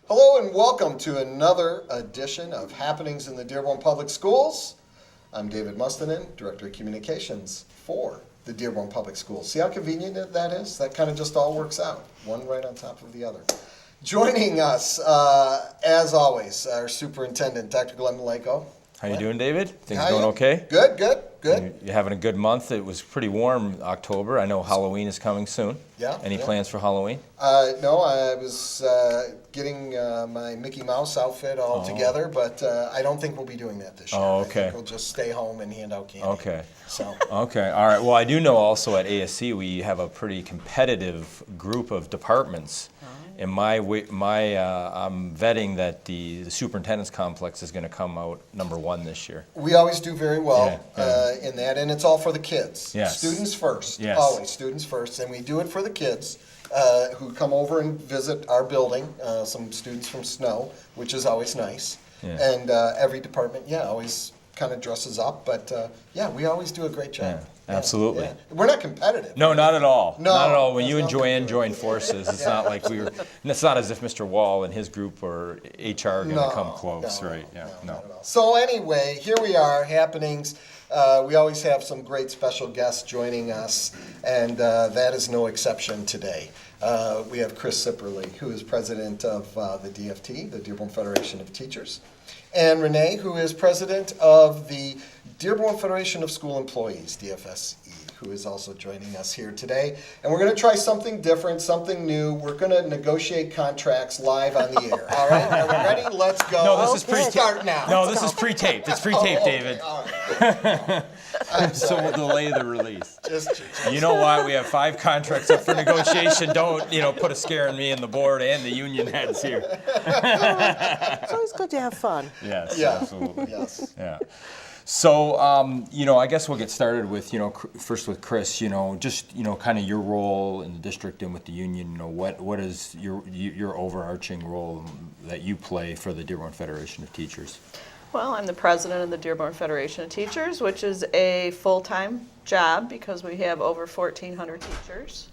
Hello and welcome to another edition of Happenings in the Dearborn Public Schools. I'm David Mustonen, Director of Communications for the Dearborn Public Schools. See how convenient that is? That kind of just all works out, one right on top of the other. Joining us, as always, our Superintendent Dr. Maleyko. How you doing, David? Things How going you? okay? Good. You having a good month? It was pretty warm October. I know Halloween is coming soon. Yeah. Any plans for Halloween? No, I was getting my Mickey Mouse outfit all together, but I don't think we'll be doing that this year. Oh, okay. I think we'll just stay home and hand out candy. Okay. So. Okay, all right. Well, I do know also at ASC we have a pretty competitive group of departments. And I'm vetting that the superintendent's complex is going to come out number one this year. We always do very well Yeah. in that, and it's all for the kids. Yes. Students first, Yes. always students first, and we do it for the kids who come over and visit our building, some students from Snow, which is always nice. Yeah. And every department, always kind of dresses up, but we always do a great job. Yeah, absolutely. Yeah. We're not competitive. No, not at all. No, not at all. When there's you and nothing Joanne to it. joined forces, it's not like we were. It's not as if Mr. Wall and his group or HR are going to come close, right? Yeah, no. Not at all. So anyway, here we are, Happenings. We always have some great special guests joining us, and that is no exception today. We have Chris Sipperley, who is president of the DFT, the Dearborn Federation of Teachers, and Rene, who is president of the Dearborn Federation of School Employees, DFSE, who is also joining us here today. And we're going to try something different, something new. We're going to negotiate contracts live on the air. All right? Are we ready? Let's go. No, this is Start now. No, this is pre-taped. It's pre-taped, David. All right. So we'll delay the release. Just You know why? We have 5 contracts up for negotiation. Don't, put a scare in me and the board and the union heads here. It's always good to have fun. Yes, Yeah. absolutely. yes. Yeah. So, I guess we'll get started with, first with Chris, just, kind of your role in the district and with the union. What is your overarching role that you play for the Dearborn Federation of Teachers? Well, I'm the president of the Dearborn Federation of Teachers, which is a full-time job because we have over 1,400 teachers.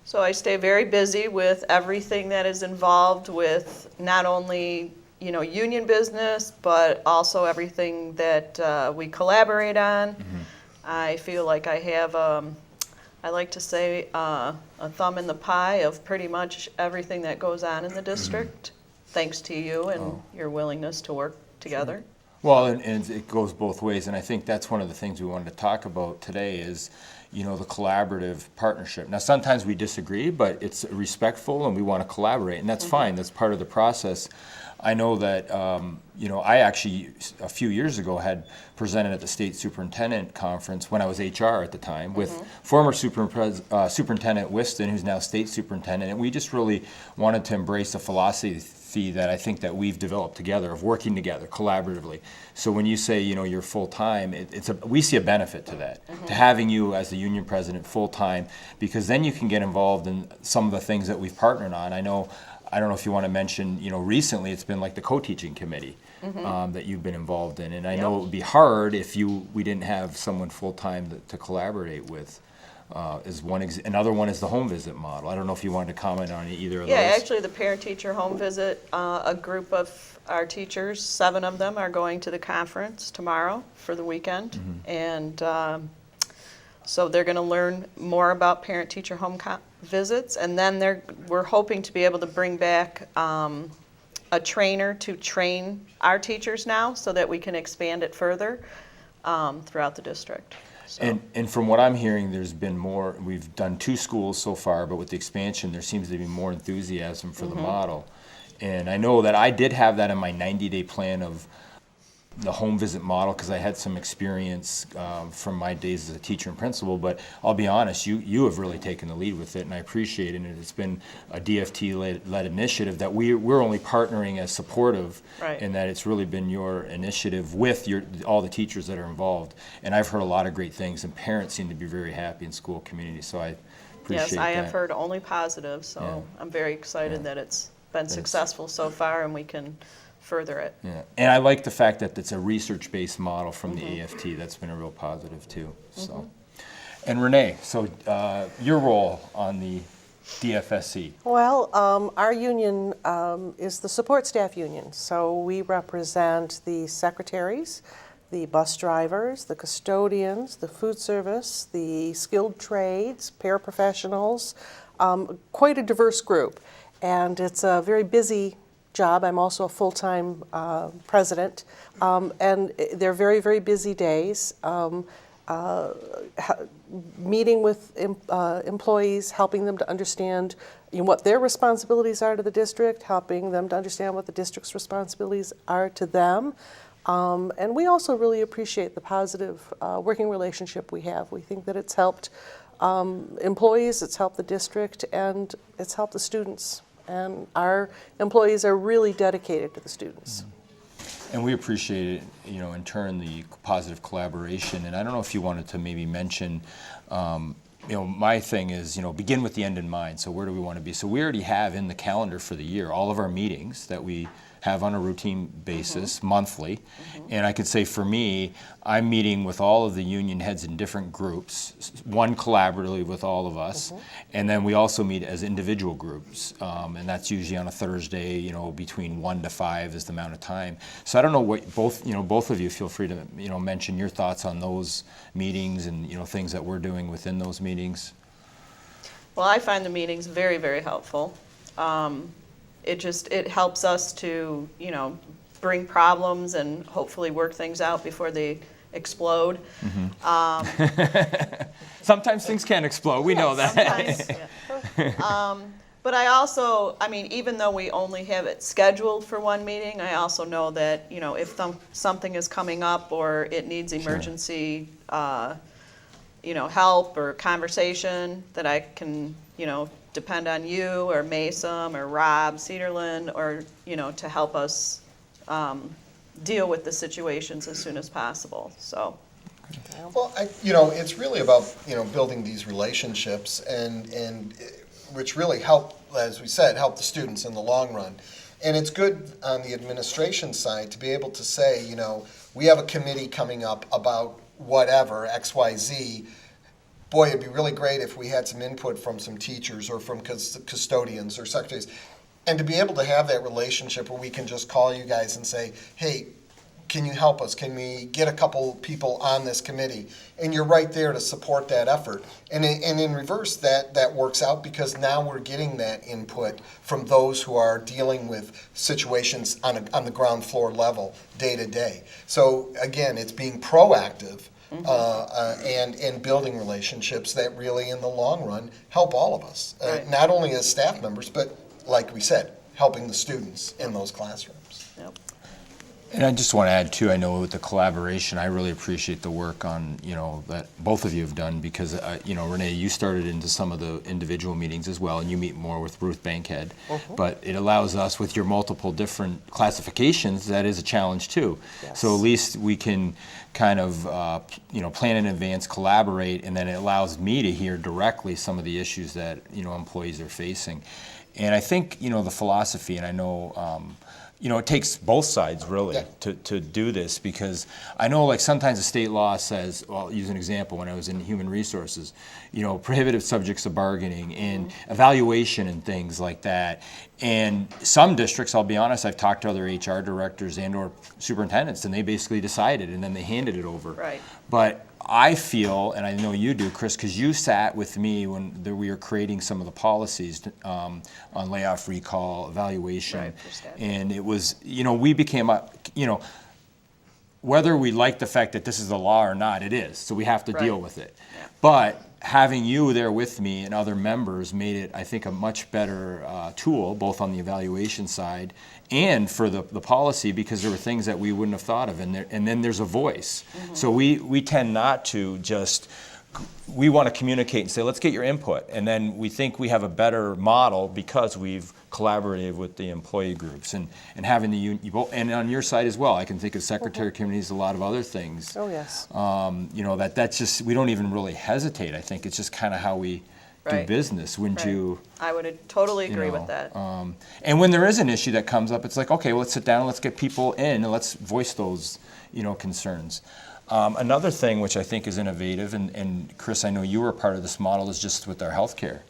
So I stay very busy with everything that is involved with not only, union business, but also everything that we collaborate on. Mm-hmm. I feel like I have, I like to say, a thumb in the pie of pretty much everything that goes on in the district, thanks to you and your willingness to work together. Well, and it goes both ways, and I think that's one of the things we wanted to talk about today is, the collaborative partnership. Now, sometimes we disagree, but it's respectful, and we want to collaborate, and that's fine. That's part of the process. I know that, I actually, a few years ago, had presented at the state superintendent conference when I was HR at the time with former Superintendent Whiston, who's now state superintendent, and we just really wanted to embrace a philosophy that I think that we've developed together of working together collaboratively. So when you say, you're full-time, we see a benefit to that, to having you as the union president full-time, because then you can get involved in some of the things that we've partnered on. I don't know if you want to mention, recently it's been like the co-teaching committee that you've been involved in. And I know it would be hard if we didn't have someone full-time to collaborate with. Another one is the home visit model. I don't know if you wanted to comment on either of those. Yeah, actually the parent-teacher home visit, a group of our teachers, 7 of them are going to the conference tomorrow for the weekend. And so they're going to learn more about parent-teacher home visits, and then we're hoping to be able to bring back a trainer to train our teachers now so that we can expand it further throughout the district. So. And from what I'm hearing, there's been more. We've done 2 schools so far, but with the expansion, there seems to be more enthusiasm for the model. And I know that I did have that in my 90-day plan of the home visit model because I had some experience from my days as a teacher and principal, but I'll be honest, you have really taken the lead with it, and I appreciate it. And it's been a DFT-led initiative that we're only partnering as supportive, right. in that it's really been your initiative with all the teachers that are involved. And I've heard a lot of great things, and parents seem to be very happy in school community, so I appreciate that. Yes, I have heard only positive, so Yeah. I'm very excited that it's been successful so far and we can further it. Yeah, and I like the fact that it's a research-based model from the AFT. That's been a real positive too. So, and Rene, so your role on the DFSC. Well, our union is the support staff union, so we represent the secretaries, the bus drivers, the custodians, the food service, the skilled trades, paraprofessionals, quite a diverse group. And it's a very busy job. I'm also a full-time president, and they're very, very busy days. Meeting with employees, helping them to understand what their responsibilities are to the district, helping them to understand what the district's responsibilities are to them. And we also really appreciate the positive working relationship we have. We think that it's helped employees, it's helped the district, and it's helped the students. And our employees are really dedicated to the students. And we appreciate it, in turn, the positive collaboration. And I don't know if you wanted to maybe mention, my thing is, begin with the end in mind. So where do we want to be? So we already have in the calendar for the year all of our meetings that we have on a routine basis, monthly. And I could say for me, I'm meeting with all of the union heads in different groups, one collaboratively with all of us, and then we also meet as individual groups, and that's usually on a Thursday, between 1 to 5 is the amount of time. So I don't know what both of you feel free to, mention your thoughts on those meetings and, things that we're doing within those meetings. Well, I find the meetings very, very helpful. It helps us to, bring problems and hopefully work things out before they explode. Sometimes things can explode, we know that. Sometimes, yeah. But I also, even though we only have it scheduled for one meeting, I also know that, if something is coming up or it needs emergency, help or conversation, that I can, depend on you or Mason or Rob Cedarland or, to help us deal with the situations as soon as possible. So. Well, it's really about, building these relationships and which really help, as we said, help the students in the long run. And it's good on the administration side to be able to say, we have a committee coming up about whatever, XYZ. Boy, it'd be really great if we had some input from some teachers or from custodians or secretaries. And to be able to have that relationship where we can just call you guys and say, hey, can you help us? Can we get a couple people on this committee? And you're right there to support that effort. And in reverse, that works out because now we're getting that input from those who are dealing with situations on the ground floor level day to day. So again, it's being proactive and building relationships that really in the long run help all of us. Right. Not only as staff members, but like we said, helping the students in those classrooms. Yep. And I just want to add too, I know with the collaboration, I really appreciate the work on, that both of you have done because, Rene, you started into some of the individual meetings as well, and you meet more with Ruth Bankhead. But it allows us with your multiple different classifications, that is a challenge too. Yes. So at least we can kind of, plan in advance, collaborate, and then it allows me to hear directly some of the issues that, employees are facing. And I think, the philosophy, and I know, it takes both sides really to do this because I know like sometimes the state law says, well, I'll use an example when I was in human resources, prohibitive subjects of bargaining and evaluation and things like that. And some districts, I'll be honest, I've talked to other HR directors and or superintendents and they basically decided and then they handed it over. Right. But I feel, and I know you do, Chris, because you sat with me when we were creating some of the policies on layoff, recall, evaluation, Right, for staff. and it was, we became whether we like the fact that this is the law or not, it is, so we have to deal Right. with it. Yeah. But having you there with me and other members made it, I think, a much better tool, both on the evaluation side and for the policy, because there were things that we wouldn't have thought of, and then there's a voice. So we tend not to just, we want to communicate and say, let's get your input, and then we think we have a better model because we've collaborated with the employee groups and having the union, and on your side as well, I can think of secretary committees, a lot of other things. Oh, yes. That's just, we don't even really hesitate. I think it's just kind of how we do Right. business, wouldn't Right. you? I would totally you agree know, with that. And when there is an issue that comes up, it's like, okay, well, let's sit down, let's get people in, and let's voice those, concerns. Another thing which I think is innovative, and Chris, I know you were part of this model, is just with our healthcare.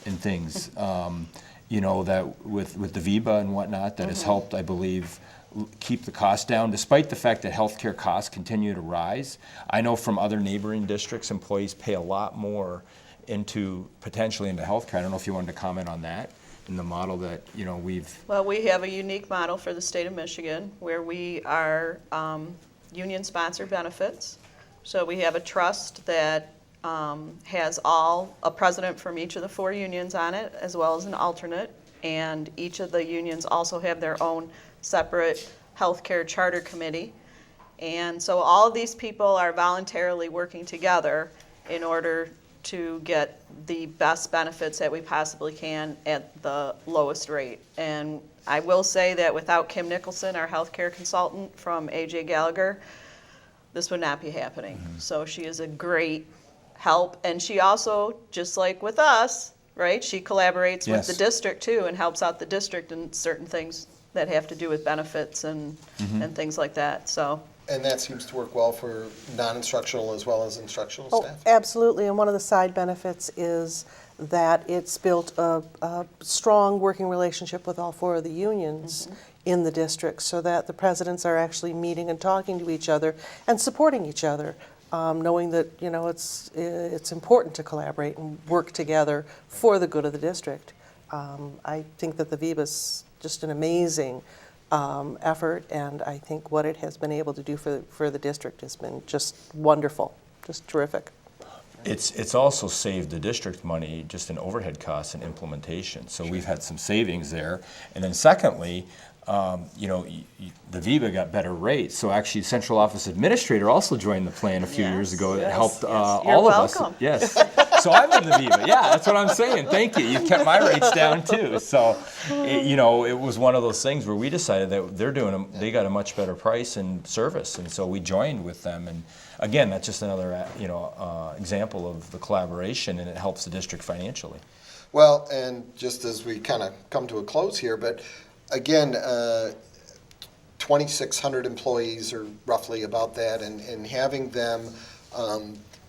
and things, that with the VIBA and whatnot, that has helped, I believe, keep the cost down, despite the fact that healthcare costs continue to rise. I know from other neighboring districts, employees pay a lot more potentially into healthcare. I don't know if you wanted to comment on that in the model that, we've. Well, we have a unique model for the state of Michigan where we are union-sponsored benefits. So we have a trust that has a president from each of the 4 unions on it, as well as an alternate. And each of the unions also have their own separate healthcare charter committee. And so all of these people are voluntarily working together in order to get the best benefits that we possibly can at the lowest rate. And I will say that without Kim Nicholson, our healthcare consultant from A.J. Gallagher, this would not be happening. So she is a great help. And she also, just like with us, right, she collaborates with the district too and helps out the district in certain things that have to do with benefits and things like that. So. And that seems to work well for non-instructional as well as instructional Oh, staff? absolutely, and one of the side benefits is that it's built a strong working relationship with all 4 of the unions in the district, so that the presidents are actually meeting and talking to each other and supporting each other, knowing that it's important to collaborate and work together for the good of the district. I think that the VIBA's just an amazing effort, and I think what it has been able to do for the district has been just wonderful, just terrific. It's also saved the district money just in overhead costs and implementation. So we've had some savings there. And then secondly, the VIBA got better rates. So actually, Central Office Administrator also joined the plan a few years ago. It helped all of us. Welcome. Yes. So I'm in the VIBA. Yeah, that's what I'm saying. Thank you. You've kept my rates down too. So, it was one of those things where we decided that they got a much better price and service, and so we joined with them. And again, that's just another example of the collaboration, and it helps the district financially. Well, and just as we kind of come to a close here, but again, 2,600 employees or roughly about that, and having them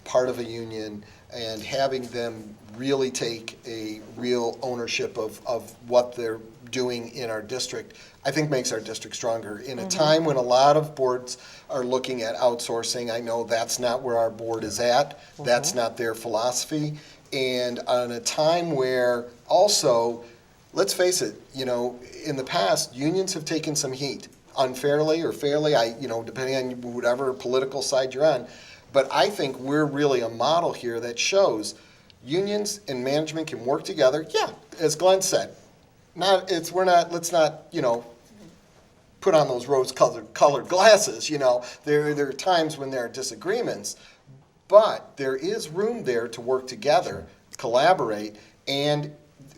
part of a union and having them really take a real ownership of what they're doing in our district, I think makes our district stronger. In a time when a lot of boards are looking at outsourcing, I know that's not where our board is at. That's not their philosophy. And on a time where also, let's face it, in the past, unions have taken some heat, unfairly or fairly, depending on whatever political side you're on. But I think we're really a model here that shows unions and management can work together. Yeah, as Glenn said, let's not put on those rose-colored glasses. There are times when there are disagreements, but there is room there to work together, collaborate, and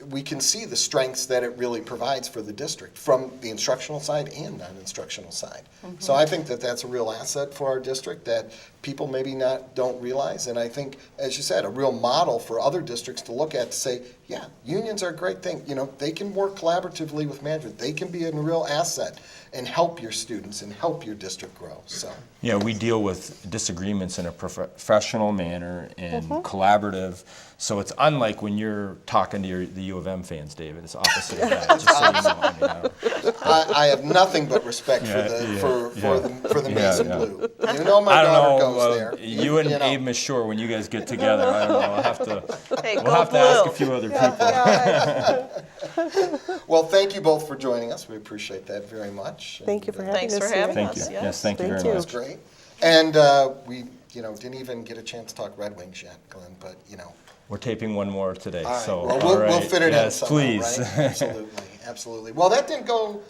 we can see the strengths that it really provides for the district from the instructional side and non-instructional side. So I think that that's a real asset for our district that people maybe don't realize. And I think, as you said, a real model for other districts to look at to say, yeah, unions are a great thing. They can work collaboratively with management. They can be a real asset and help your students and help your district grow. So yeah, we deal with disagreements in a professional manner and collaborative. So it's unlike when you're talking to the U of M fans, David. It's opposite of that. Just so you know. I have nothing but respect for the maize and blue. My I don't daughter know. goes there. You and Abe Mashore, when you guys get together, I don't know. We'll have to Blue. ask a few other people. Well, thank you both for joining us. We appreciate that very much. Thank you for having Thanks us for having here. Thank you. us. Yes, thank you Thank very you. much. That's great. And we, didn't even get a chance to talk Red Wings yet, Glenn, but, We're taping one more today, All right. so Well, all right. we'll fit it Yes, in somehow, please. right? Absolutely, absolutely. Well, that didn't go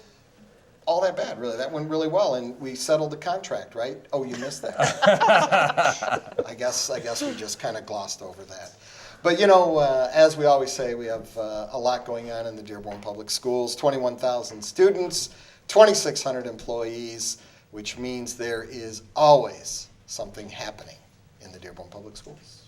all that bad, really. That went really well, and we settled the contract, right? Oh, you missed that. I guess we just kind of glossed over that. But, as we always say, we have a lot going on in the Dearborn Public Schools, 21,000 students, 2,600 employees, which means there is always something happening in the Dearborn Public Schools.